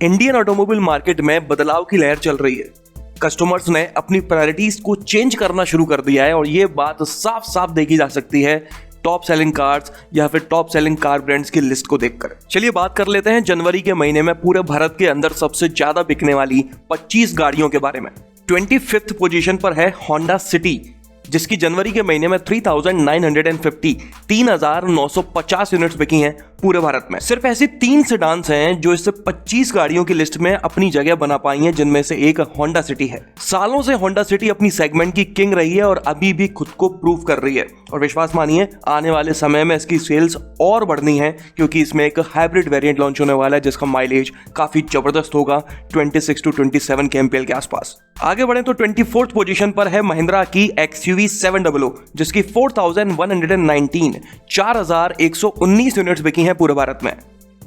Indian automobile market में बदलाव की लहर चल रही है। कस्टमर्स ने अपनी प्रायोरिटीज को चेंज करना शुरू कर दिया है और ये बात साफ साफ देखी जा सकती है टॉप सेलिंग कार्स या फिर टॉप सेलिंग कार ब्रांड्स की लिस्ट को देखकर। चलिए बात कर लेते हैं जनवरी के महीने में पूरे भारत के अंदर सबसे ज्यादा बिकने वाली 25 गाड़ियों के बारे में। 25th पोजीशन पर है होंडा सिटी, जिसकी जनवरी के महीने में 3,950 यूनिट्स बिकी हैं पूरे भारत में। सिर्फ ऐसी 3 सेडान्स हैं जो इससे 25 गाड़ियों की लिस्ट में अपनी जगह बना पाई हैं, जिनमें से एक होंडा सिटी है। सालों से होंडा सिटी अपनी सेगमेंट की किंग रही है और अभी भी खुद को प्रूव कर रही है और विश्वास मानिए आने वाले समय में इसकी सेल्स और बढ़नी है, क्योंकि इसमें एक हाइब्रिड वेरिएंट लॉन्च होने वाला है जिसका माइलेज काफी जबरदस्त होगा 26 से 27 kmpl के आसपास। आगे बढ़े तो 24th पोजीशन पर है महिंद्रा की XUV 700, जिसकी 4,119 यूनिट्स बिकी हैं पूरे भारत में।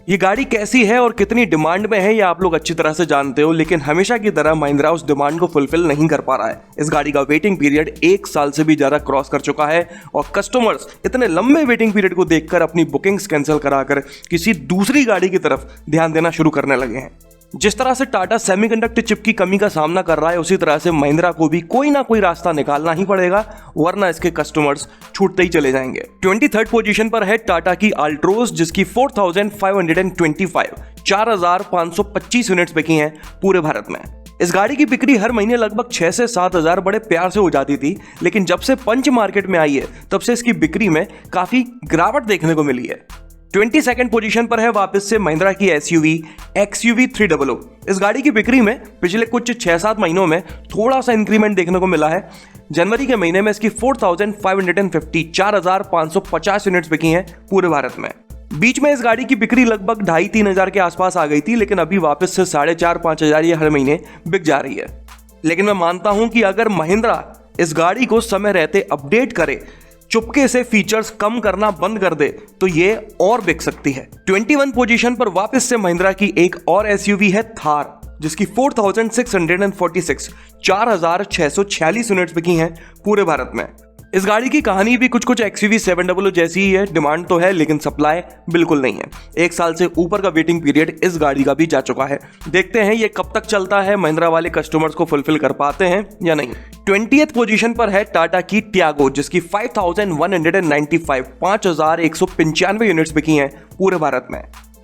ये गाड़ी कैसी है और कितनी डिमांड में है ये आप लोग अच्छी तरह से जानते हो, लेकिन हमेशा की तरह महिंद्रा उस डिमांड को फुलफिल नहीं कर पा रहा है। इस गाड़ी का वेटिंग पीरियड 1 साल से भी ज्यादा क्रॉस कर चुका है और कस्टमर्स इतने लंबे वेटिंग पीरियड को देखकर अपनी बुकिंग्स कैंसिल कराकर किसी दूसरी गाड़ी की तरफ ध्यान देना शुरू करने लगे हैं। जिस तरह से टाटा सेमीकंडक्टर चिप की कमी का सामना कर रहा है, उसी तरह से महिंद्रा को भी कोई ना कोई रास्ता निकालना ही पड़ेगा, वरना इसके कस्टमर्स छूटते ही चले जाएंगे। 23rd पोजीशन पर है टाटा की अल्ट्रोज, जिसकी 4,525 यूनिट्स बिकी हैं पूरे भारत में। इस गाड़ी की बिक्री हर महीने लगभग 6 से 7 हजार बड़े प्यार से हो जाती थी, लेकिन जब से पंच मार्केट में आई है तब से इसकी बिक्री में काफी गिरावट देखने को मिली है। 22nd पोजीशन पर है वापस से महिंद्रा की SUV XUV 300। इस गाड़ी की बिक्री में पिछले कुछ 6-7 महीनों में थोड़ा सा इंक्रीमेंट देखने को मिला है। जनवरी के महीने में इसकी 4,550 यूनिट्स बिकी हैं पूरे भारत में। बीच में इस गाड़ी की बिक्री लगभग 2,500-3 हजार के आसपास आ गई थी, लेकिन अभी वापस से 4,500-5 हजार ये हर महीने बिक जा रही है। लेकिन मैं मानता हूं कि अगर महिंद्रा इस गाड़ी को समय रहते अपडेट करे, चुपके से फीचर्स कम करना बंद कर दे, तो ये और बिक सकती है। 21 पोजीशन पर वापस से महिंद्रा की एक और SUV है थार, जिसकी 4,646 यूनिट्स बिकी हैं पूरे भारत में। इस गाड़ी की कहानी भी कुछ XUV 700 जैसी ही है। डिमांड तो है लेकिन सप्लाई बिल्कुल नहीं है। 1 साल से ऊपर का वेटिंग पीरियड इस गाड़ी का भी जा चुका है। देखते हैं ये कब तक चलता है, महिंद्रा वाले कस्टमर्स को फुलफिल कर पाते हैं या नहीं। 20th पोजीशन पर है टाटा की टियागो, जिसकी 5,195 यूनिट्स बिकी हैं पूरे भारत में।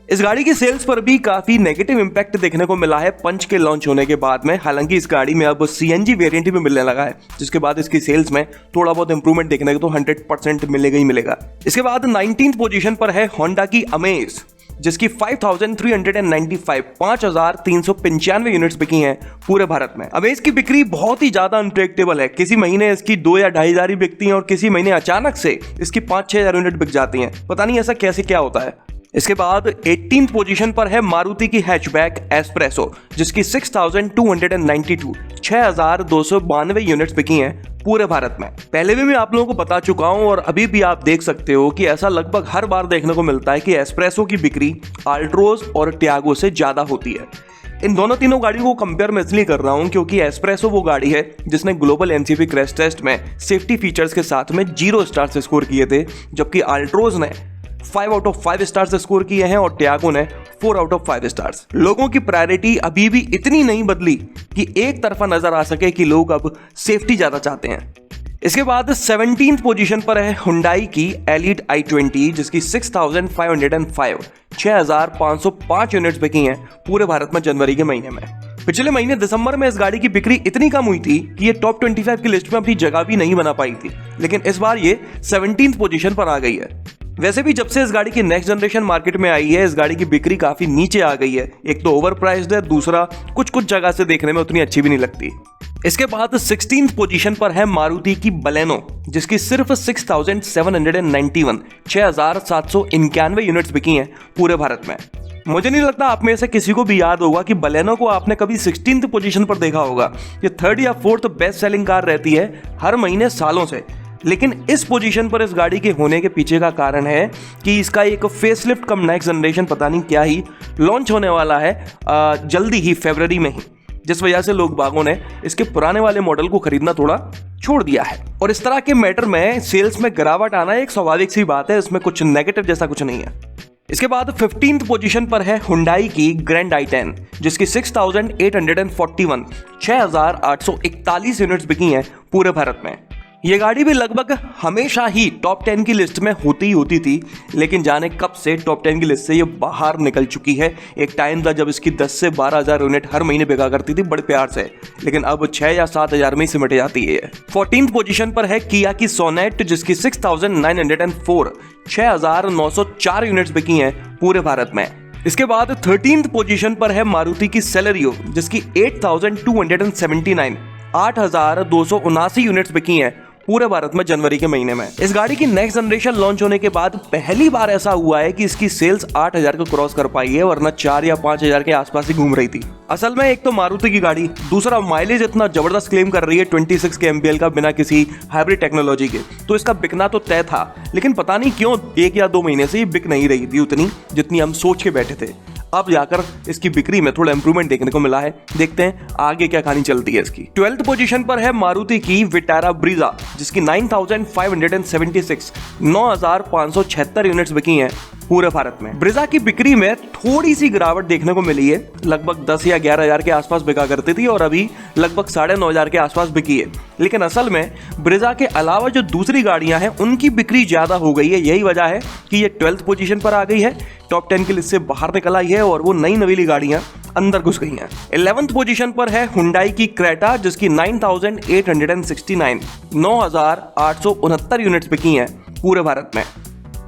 इस गाड़ी की सेल्स पर भी काफी नेगेटिव इंपैक्ट देखने को मिला है पंच के लॉन्च होने के बाद में। हालांकि इस गाड़ी में अब CNG वेरिएंट भी मिलने लगा है, जिसके बाद इसकी सेल्स में थोड़ा बहुत इंप्रूवमेंट देखने को तो 100% मिलेगा ही मिलेगा। इसके बाद 19th पोजीशन पर है होंडा की अमेज, जिसकी 5,395 यूनिट्स बिकी हैं पूरे भारत में। अमेज की बिक्री बहुत ही ज्यादा अनप्रेडिक्टेबल है। किसी महीने इसकी 2 या 2.5 हजार बिकती हैं और किसी महीने अचानक से इसकी 5-6 हजार यूनिट बिक जाती हैं। पता नहीं ऐसा कैसे क्या होता है। इसके बाद 18th पोजीशन पर है मारुति की हैचबैक एस्प्रेसो, जिसकी 6,292 यूनिट्स बिकी हैं पूरे भारत में। पहले भी मैं आप लोगों को बता चुका हूं और अभी भी आप देख सकते हो कि ऐसा लगभग हर बार देखने को मिलता है कि एस्प्रेसो की बिक्री अल्ट्रोज और टियागो से ज्यादा होती है। इन तीनों गाड़ियों को कंपेयर मैं इसलिए कर रहा हूं क्योंकि एस्प्रेसो वो गाड़ी है जिसने ग्लोबल NCP क्रैश टेस्ट में सेफ्टी फीचर्स के साथ में 0 स्टार स्कोर किए थे, जबकि अल्ट्रोज ने 5 आउट ऑफ 5 स्टार्स स्कोर किए हैं और टियागो ने 4 आउट ऑफ 5 स्टार्स। लोगों की प्रायोरिटी अभी भी इतनी नहीं बदली कि एक तरफा नजर आ सके कि लोग अब सेफ्टी ज्यादा चाहते हैं। इसके बाद 17th पोजीशन पर है हुंडई की एलीट i20, जिसकी 6,505 यूनिट्स बिकी हैं पूरे भारत में जनवरी के महीने में। पिछले महीने दिसंबर में इस गाड़ी की बिक्री इतनी कम हुई थी कि ये टॉप 25 की लिस्ट में अपनी जगह भी नहीं बना पाई थी, लेकिन इस बार ये 17th पोजीशन पर आ गई है। वैसे भी जब से इस गाड़ी की नेक्स्ट जनरेशन मार्केट में आई है, इस गाड़ी की बिक्री काफी नीचे आ गई है। एक तो ओवर प्राइस्ड है, दूसरा कुछ जगह से देखने में उतनी अच्छी भी नहीं लगती। इसके बाद 16th पोजीशन पर है मारुति की बलेनो, जिसकी सिर्फ 6,791 यूनिट्स बिकी हैं पूरे भारत में। मुझे नहीं लगता आप में से किसी को भी याद होगा कि बलेनो को आपने कभी 16th पोजीशन पर देखा होगा। ये 3rd या 4th बेस्ट सेलिंग कार रहती है हर महीने सालों से, लेकिन इस पोजीशन पर इस गाड़ी के होने के पीछे का कारण है कि इसका एक फेसलिफ्ट कम नेक्स्ट जनरेशन पता नहीं क्या ही लॉन्च होने वाला है जल्दी ही, फरवरी में ही, जिस वजह से लोग बागों ने इसके पुराने वाले मॉडल को खरीदना थोड़ा छोड़ दिया है। और इस तरह के मैटर में सेल्स में गिरावट आना एक स्वाभाविक सी बात है, इसमें कुछ नेगेटिव जैसा कुछ नहीं है। इसके बाद 15th पोजीशन पर है हुंडई की ग्रैंड i10 जिसकी 6841 6841 यूनिट्स बिकी हैं पूरे भारत में। ये गाड़ी भी लगभग हमेशा ही टॉप 10 की लिस्ट में होती ही होती थी, लेकिन जाने कब से टॉप 10 की लिस्ट से ये बाहर निकल चुकी है। एक टाइम था जब इसकी 10 से 12,000 यूनिट हर महीने बिका करती थी बड़े प्यार से, लेकिन अब 6 या 7,000 में ही सिमट जाती है। 14th पोजीशन पर है किया की सोनेट जिसकी 6904 6904 यूनिट्स बिकी हैं पूरे भारत में। इसके बाद 13th पोजीशन पर है मारुति की सेलेरियो जिसकी 8279 8279 यूनिट्स बिकी हैं पूरे भारत में जनवरी के महीने में। इस गाड़ी की नेक्स्ट जनरेशन लॉन्च होने के बाद पहली बार ऐसा हुआ है कि इसकी सेल्स 8,000 को क्रॉस कर पाई है, वरना 4 या 5,000 के आसपास ही घूम रही थी। असल में एक तो मारुति की गाड़ी, दूसरा माइलेज इतना जबरदस्त क्लेम कर रही है 26 के MPL का बिना किसी हाइब्रिड टेक्नोलॉजी के, तो इसका बिकना तो तय था, लेकिन पता नहीं क्यों 1 या 2 महीने से ये बिक नहीं रही थी उतनी जितनी हम सोच के बैठे थे। अब जाकर इसकी बिक्री में थोड़ा इंप्रूवमेंट देखने को मिला है, देखते हैं आगे क्या कहानी चलती है इसकी। 12th पोजीशन पर है मारुति की विटारा ब्रीजा जिसकी 9576 9576 यूनिट्स बिकी हैं पूरे भारत में। ब्रीजा की बिक्री में थोड़ी सी गिरावट देखने को मिली है, लगभग 10 या 11,000 के आसपास बिका करती थी और अभी लगभग 9,500 के आसपास बिकी है। लेकिन असल में ब्रीजा के अलावा जो दूसरी गाड़ियां हैं उनकी बिक्री ज्यादा हो गई है। यही वजह है कि ये 12th पोजीशन पर आ गई है, टॉप 10 की लिस्ट से बाहर निकल आई है और वो नई नवीली गाड़ियां अंदर घुस गई हैं। 11th पोजीशन पर है हुंडई की क्रेटा जिसकी 9869 9869 यूनिट्स बिकी हैं पूरे भारत में।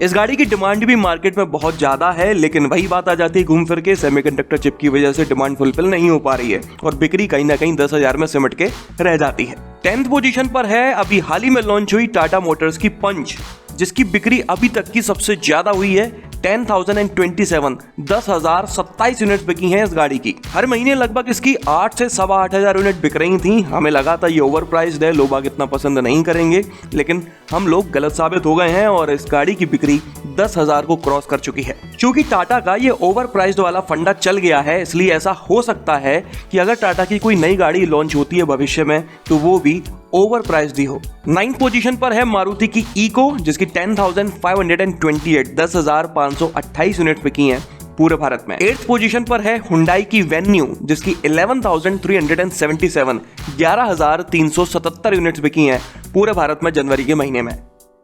इस गाड़ी की डिमांड भी मार्केट में बहुत ज्यादा है, लेकिन वही बात आ जाती है घूम फिर के सेमीकंडक्टर चिप की वजह से डिमांड फुलफिल नहीं हो पा रही है और बिक्री कहीं ना कहीं 10,000 में सिमट के रह जाती है। 10th पोजीशन पर है अभी हाल ही में लॉन्च हुई टाटा मोटर्स की पंच जिसकी बिक्री अभी तक की सबसे ज्यादा हुई है 10,027 10,027 यूनिट बिकी हैं इस गाड़ी की। हर महीने लगभग इसकी 8 से 8,500 यूनिट बिक रही थी। हमें लगा था ये ओवर प्राइस्ड है, लोग इतना पसंद नहीं करेंगे, लेकिन हम लोग गलत साबित हो गए हैं और इस गाड़ी की बिक्री 10,000 को क्रॉस कर चुकी है। क्योंकि टाटा का ये ओवर प्राइस्ड वाला फंडा चल गया है, इसलिए ऐसा हो सकता है कि अगर टाटा की कोई नई गाड़ी लॉन्च होती है भविष्य में तो वो भी ओवर प्राइस्ड ही हो। 9th पोजीशन पर है मारुति की इको जिसकी 10,528 10,528 यूनिट बिकी हैं पूरे भारत में। 8th पोजीशन पर है हुंडई की वेन्यू जिसकी 11,377 11,377 यूनिट्स बिकी हैं पूरे भारत में जनवरी के महीने में।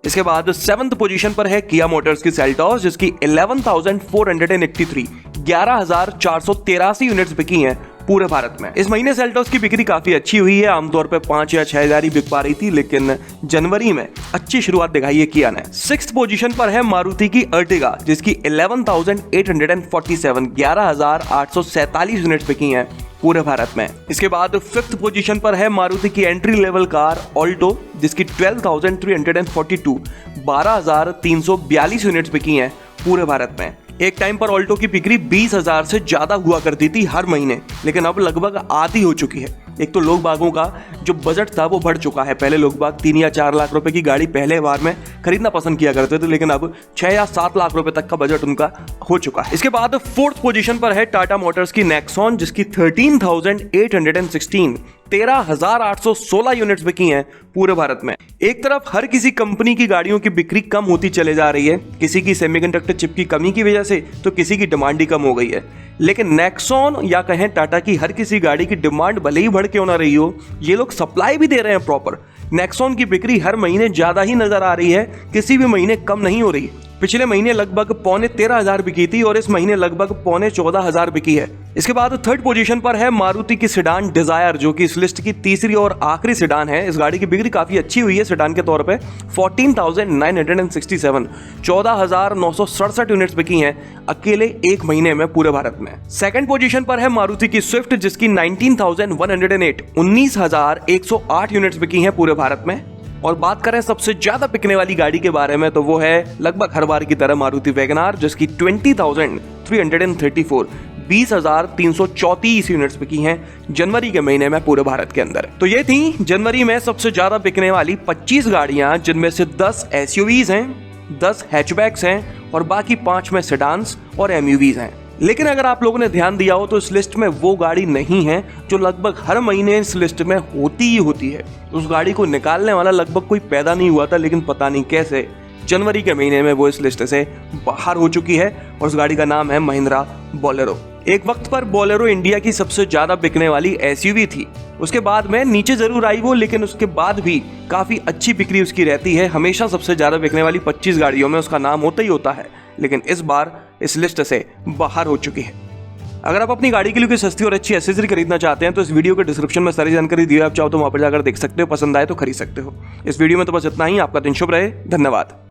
इसके बाद 7th पोजीशन पर है किया मोटर्स की सेल्टॉस जिसकी 11,483 11,483 यूनिट्स बिकी हैं पूरे भारत में। इस महीने सेल्टॉस की बिक्री काफी अच्छी हुई है, आमतौर पे 5 या 6,000 ही बिक पा रही थी, लेकिन जनवरी में अच्छी शुरुआत दिखाई है किया ने। 6th पोजीशन पर है मारुति की अर्टिगा जिसकी 11,847 11,847 यूनिट बिकी हैं पूरे भारत में। इसके बाद 5th पोजीशन पर है मारुति की एंट्री लेवल कार ऑल्टो जिसकी 12,342 12,342 यूनिट्स बिकी हैं पूरे भारत में। एक टाइम पर ऑल्टो की बिक्री 20,000 से ज्यादा हुआ करती थी हर महीने, लेकिन अब लगभग आधी हो चुकी है। एक तो लोग बागों का जो बजट था वो बढ़ चुका है। पहले लोग बाग 3 या 4 लाख रुपए की गाड़ी पहले बार में खरीदना पसंद किया करते थे, लेकिन अब 6 या 7 लाख रुपए तक का बजट उनका हो चुका है। इसके बाद 4th पोजीशन पर है टाटा मोटर्स की नेक्सॉन जिसकी 13,816 13,816 यूनिट्स बिकी हैं पूरे भारत में। एक तरफ हर किसी कंपनी की गाड़ियों की बिक्री कम होती चले जा रही है, किसी की सेमीकंडक्टर चिप की कमी की वजह से तो किसी की डिमांड ही कम हो गई है, लेकिन नेक्सॉन या कहें टाटा की हर किसी गाड़ी की डिमांड भले ही बढ़ क्यों ना रही हो, ये लोग सप्लाई भी दे रहे हैं प्रॉपर। नेक्सॉन की बिक्री हर महीने ज्यादा ही नजर आ रही है, किसी भी महीने कम नहीं हो रही। पिछले महीने लगभग 13,500 बिकी थी और इस महीने लगभग 14,500 बिकी है। इसके बाद 3rd पोजीशन पर है मारुति की सेडान डिजायर जो कि इस लिस्ट की तीसरी और आखिरी सेडान है। इस गाड़ी की बिक्री काफी अच्छी हुई है सेडान के तौर पे। 14,967 14,967 यूनिट्स बिकी हैं अकेले एक महीने में पूरे भारत में। 2nd पोजीशन पर है मारुति की स्विफ्ट जिसकी 19,108 19,108 यूनिट्स बिकी हैं पूरे भारत में। और बात करें सबसे ज्यादा बिकने वाली गाड़ी के बारे में तो वो है लगभग हर बार की तरह मारुति वैगनार जिसकी 20,334 20,334 यूनिट्स बिकी हैं जनवरी के महीने में पूरे भारत के अंदर। तो ये थी जनवरी में सबसे ज्यादा बिकने वाली 25 गाड़ियां, जिनमें से 10 SUVs हैं, 10 हैचबैक्स हैं और बाकी 5 में सेडान्स और MUVs हैं। लेकिन अगर आप लोगों ने ध्यान दिया हो तो इस लिस्ट में वो गाड़ी नहीं है जो लगभग हर महीने इस लिस्ट में होती ही होती है। उस गाड़ी को निकालने वाला लगभग कोई पैदा नहीं हुआ था, लेकिन पता नहीं कैसे जनवरी के महीने में वो इस लिस्ट से बाहर हो चुकी है और उस गाड़ी का नाम है महिंद्रा बोलेरो। एक वक्त पर बोलेरो इंडिया की सबसे ज्यादा बिकने वाली एसयूवी थी। उसके बाद में नीचे जरूर आई वो, लेकिन उसके बाद भी काफी अच्छी बिक्री उसकी रहती है। हमेशा सबसे ज्यादा बिकने वाली 25 गाड़ियों में उसका नाम होता ही होता है, लेकिन इस बार इस लिस्ट से बाहर हो चुकी है। अगर आप अपनी गाड़ी के लिए कोई सस्ती और अच्छी एक्सेसरी खरीदना चाहते हैं तो इस वीडियो के डिस्क्रिप्शन में सारी जानकारी दी है, आप चाहो तो वहां पर जाकर देख सकते हो, पसंद आए तो खरीद सकते हो। इस वीडियो में तो बस इतना ही। आपका दिन शुभ रहे। धन्यवाद।